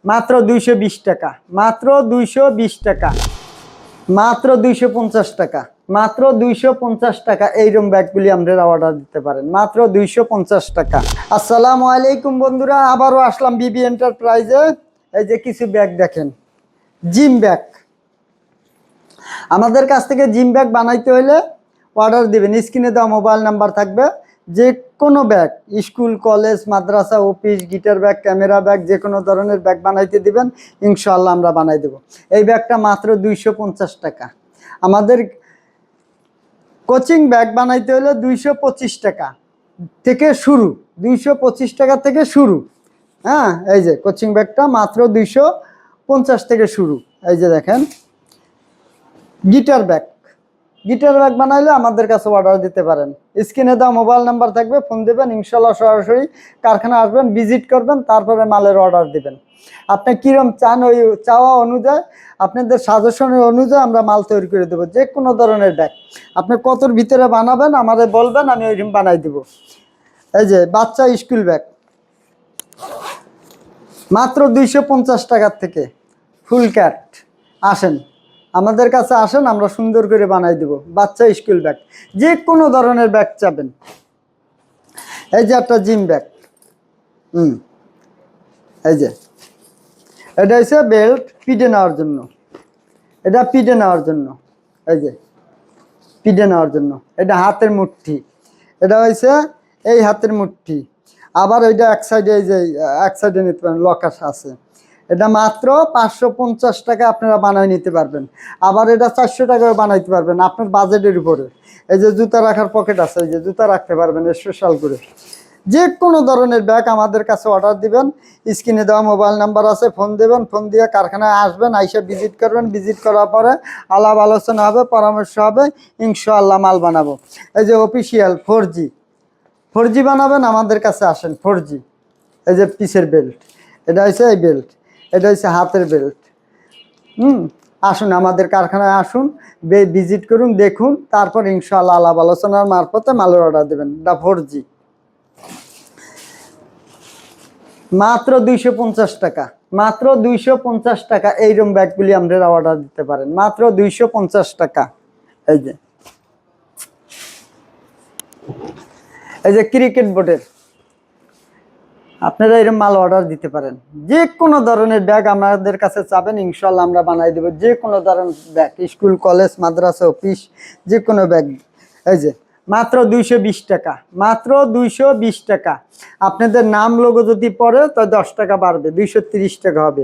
মাত্র 220 টাকা, মাত্র 220 টাকা, মাত্র 250 টাকা, মাত্র 250 টাকা। এইরকম ব্যাগগুলি আপনারা অর্ডার দিতে পারেন মাত্র 250 টাকা। আসসালামু আলাইকুম বন্ধুরা, আবারও আসলাম বিবি এন্টারপ্রাইজে। এই যে কিছু ব্যাগ দেখেন, জিম ব্যাগ। আমাদের কাছ থেকে জিম ব্যাগ বানাইতে হলে অর্ডার দিবেন, স্ক্রিনে দেওয়া মোবাইল নাম্বার থাকবে। যে কোনো ব্যাগ, স্কুল কলেজ মাদ্রাসা office, guitar bag, camera bag, যে কোনো ধরনের ব্যাগ বানাইতে দিবেন, ইনশাআল্লাহ আমরা বানাই দেব। এই ব্যাগটা মাত্র 250 টাকা। আমাদের কোচিং ব্যাগ বানাইতে হলে 225 টাকা থেকে শুরু, 225 টাকা থেকে শুরু। হ্যাঁ, এই যে কোচিং ব্যাগটা মাত্র 250 থেকে শুরু। এই যে দেখেন গিটার ব্যাগ, গিটার ব্যাগ বানাইলে আমাদের কাছে অর্ডার দিতে পারেন। স্ক্রিনে দেওয়া মোবাইল নাম্বার থাকবে, ফোন দেবেন, ইনশাল্লাহ সরাসরি কারখানা আসবেন, ভিজিট করবেন, তারপরে মালের অর্ডার দিবেন। আপনি কিরম চান ওই চাওয়া অনুযায়ী, আপনাদের সাজেশনের অনুযায়ী আমরা মাল তৈরি করে দেবো। যে কোনো ধরনের ব্যাগ আপনি কতর ভিতরে বানাবেন আমাদের বলবেন, আমি ওইরকম বানাই দেবো। এই যে বাচ্চা স্কুল ব্যাগ মাত্র 250 টাকার থেকে ফুল ক্যাট। আসেন আমাদের কাছে আসেন, আমরা সুন্দর করে বানাই দেব বাচ্চা স্কুল ব্যাগ। যে কোনো ধরনের ব্যাগ চাবেন। এই যে একটা জিম ব্যাগ, এই যে এটা হচ্ছে বেল্ট পিডে নেওয়ার জন্য, এটা পিডে নেওয়ার জন্য, এই যে পিডে নেওয়ার জন্য। এটা হাতের মুঠি, এটা হয়েছে এই হাতের মুঠি। আবার ওইটা এক সাইডে, এই যে এক সাইডে নিতে পারেন, লকার আছে। এটা মাত্র 550 টাকা আপনারা বানায় নিতে পারবেন। আবার এটা 400 টাকায় বানাইতে পারবেন আপনার বাজেটের উপরে। এই যে জুতা রাখার পকেট আছে, এই যে জুতা রাখতে পারবেন স্পেশাল করে। যে কোনো ধরনের ব্যাগ আমাদের কাছে অর্ডার দিবেন, স্ক্রিনে দেওয়া মোবাইল নাম্বার আছে, ফোন দেবেন, ফোন দিয়ে কারখানায় আসবেন, আইসা ভিজিট করবেন, ভিজিট করার পরে আলাপ আলোচনা হবে, পরামর্শ হবে, ইনশাআল্লাহ মাল বানাবো। এই যে অফিসিয়াল 4G বানাবেন, আমাদের কাছে আসেন। 4G, এই যে পিসের বেল্ট, এটা হচ্ছে এই বেল্ট, এটা হচ্ছে হাতের বেল্ট। আসুন আমাদের কারখানায় আসুন, ভিজিট করুন, দেখুন, তারপর ইনশাআল্লাহ আলাপ আলোচনার মারফতে মালের অর্ডার দেবেন। এটা 4G মাত্র 250 টাকা, মাত্র 250 টাকা। এইরকম ব্যাগগুলি আপনারা অর্ডার দিতে পারেন মাত্র 250 টাকা। এই যে এই যে ক্রিকেট বোর্ডের আপনারা এরকম মাল অর্ডার দিতে পারেন। যে কোনো ধরনের ব্যাগ আমাদের কাছে চাবেন, ইনশাল্লাহ আমরা বানাই দেবো। যে কোনো ধরনের ব্যাগ, স্কুল কলেজ মাদ্রাসা অফিস, যে কোনো ব্যাগ। এই যে মাত্র 220 টাকা, মাত্র 220 টাকা। আপনাদের নাম লোগো যদি পড়ে তো 10 টাকা বাড়বে, 230 টাকা হবে।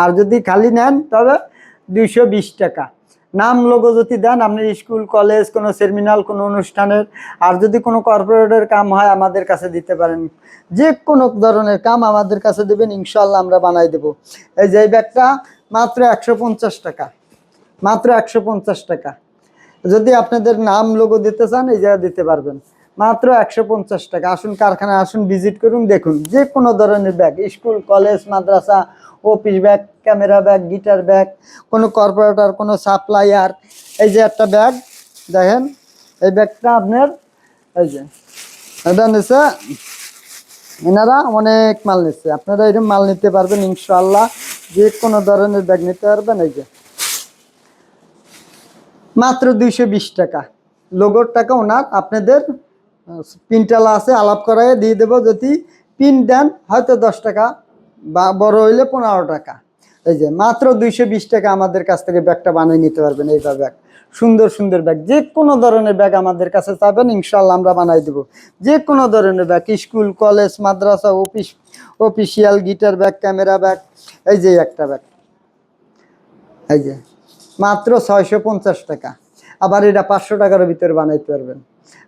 আর যদি খালি নেন তবে 220 টাকা। নাম লোগো যদি দেন আপনার স্কুল কলেজ, কোনো সেমিনার, কোনো অনুষ্ঠানের, আর যদি কোনো কর্পোরেটের কাম হয় আমাদের কাছে দিতে পারেন। যে কোনো ধরনের কাম আমাদের কাছে দেবেন, ইনশাল্লাহ আমরা বানাই দেব। এই যে এই ব্যাগটা মাত্র 150 টাকা, মাত্র 150 টাকা। যদি আপনাদের নাম লোগো দিতে চান এই জায়গায় দিতে পারবেন, মাত্র 150 টাকা। আসুন কারখানায় আসুন, ভিজিট করুন, দেখুন। যে কোনো ধরনের ব্যাগ, স্কুল কলেজ মাদ্রাসা office bag, camera bag, guitar bag, কোনো কর্পোরেটর, কোনো সাপ্লায়ার। এই যে একটা ব্যাগ দেখেন, এই ব্যাগটা আপনার, এই যে এটা নিচ্ছে এনারা অনেক মাল নিচ্ছে, আপনারা এরকম মাল নিতে পারবেন ইনশাআল্লাহ। যে কোনো ধরনের ব্যাগ নিতে পারবেন। এই যে মাত্র 220 টাকা, লোগোর টাকা ওনার। আপনাদের পিনটালা আছে, আলাপ করাই দিয়ে দেবো। যদি পিন দেন হয়তো 10 টাকা, বা বড় হইলে 15 টাকা। এই যে মাত্র 220 টাকা আমাদের কাছ থেকে ব্যাগটা বানিয়ে নিতে পারবেন। এইভাবে ব্যাগ, সুন্দর সুন্দর ব্যাগ, যে কোনো ধরনের ব্যাগ আমাদের কাছে চাবেন, ইনশাল্লাহ আমরা বানাই দেবো। যে কোনো ধরনের ব্যাগ, স্কুল কলেজ মাদ্রাসা office, official guitar bag, camera bag. এই যে একটা ব্যাগ, এই যে মাত্র 650 টাকা। আবার এটা 500 টাকার ভিতরে বানাইতে পারবেন।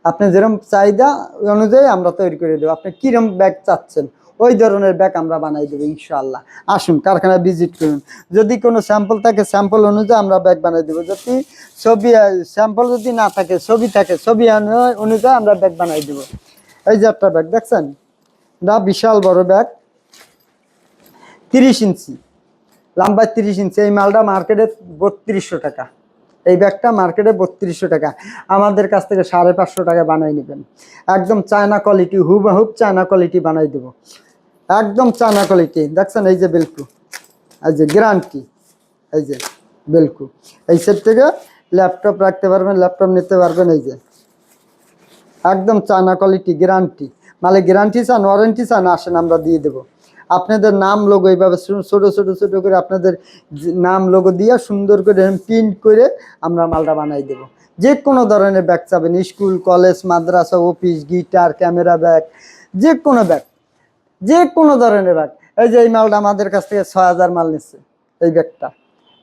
আপনি যেরকম চাহিদা অনুযায়ী আমরা তৈরি করে দেবো। আপনি কিরকম ব্যাগ চাচ্ছেন ওই ধরনের ব্যাগ আমরা বানাই দেবো ইনশাআল্লাহ। আসুন কারখানায় ভিজিট করুন, যদি কোনো স্যাম্পল থাকে স্যাম্পল অনুযায়ী আমরা ব্যাগ বানাই দেবো। যদি ছবি স্যাম্পল যদি না থাকে, ছবি থাকে, ছবি অনুযায়ী আমরা ব্যাগ বানাই দেবো। এই যে একটা ব্যাগ দেখছেন, এটা বিশাল বড় ব্যাগ, 30 ইঞ্চি লম্বায়, 30 ইঞ্চি। এই মালটা মার্কেটে 3200 টাকা। এই ব্যাগটা মার্কেটে 3200 টাকা। আমাদের কাছ থেকে 550 টাকা বানাই নেবেন। একদম চায়না কোয়ালিটি, হুবহুব চায়না কোয়ালিটি বানাই দেবো, একদম চায়না কোয়ালিটি। দেখছেন এই যে বেল্টু, এই যে গ্যারান্টি, এই যে বেলকু, এই সেট থেকে ল্যাপটপ রাখতে পারবেন, ল্যাপটপ নিতে পারবেন। এই যে একদম চায়না কোয়ালিটি, গ্যারান্টি, মানে গ্যারান্টি চান ওয়ারেন্টি চান, আসেন আমরা দিয়ে দেবো। আপনাদের নাম লোগো এইভাবে ছোট ছোট ছোট করে আপনাদের নাম লোগো দিয়ে সুন্দর করে প্রিন্ট করে আমরা মালটা বানাই দেবো। যে কোনো ধরনের ব্যাগ চাবেন, স্কুল কলেজ মাদ্রাসা অফিস, গিটার ক্যামেরা ব্যাগ, যে কোনো ব্যাগ, যে কোনো ধরনের ব্যাগ। এই যে এই মালটা আমাদের কাছ থেকে 6000 মাল নিচ্ছে, এই ব্যাগটা,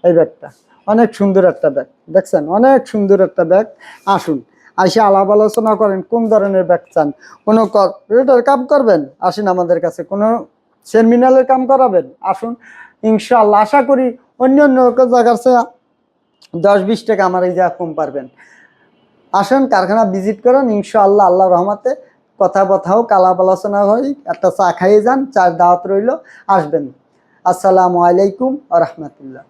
এই ব্যাগটা অনেক সুন্দর একটা ব্যাগ, দেখছেন অনেক সুন্দর একটা ব্যাগ। আসুন এসে আলাপ আলোচনা করেন, কোন ধরনের ব্যাগ চান, কোনো কর্পোরেটের কাম করবেন আসেন আমাদের কাছে, কোনো সেমিনারের কাম করাবেন আসুন, ইনশাআল্লাহ আশা করি অন্য অন্য জায়গার চেয়ে 10-20 টাকা আমার এই যা কম পারবেন। আসেন কারখানা ভিজিট করেন, ইনশাআল্লাহ আল্লাহ রহমতে কথা হোক, আলাপ আলোচনা হয়, একটা চা খাইয়ে যান, চার দাওয়াত রইল, আসবেন। আসসালামু আলাইকুম ওয়া রাহমাতুল্লাহ।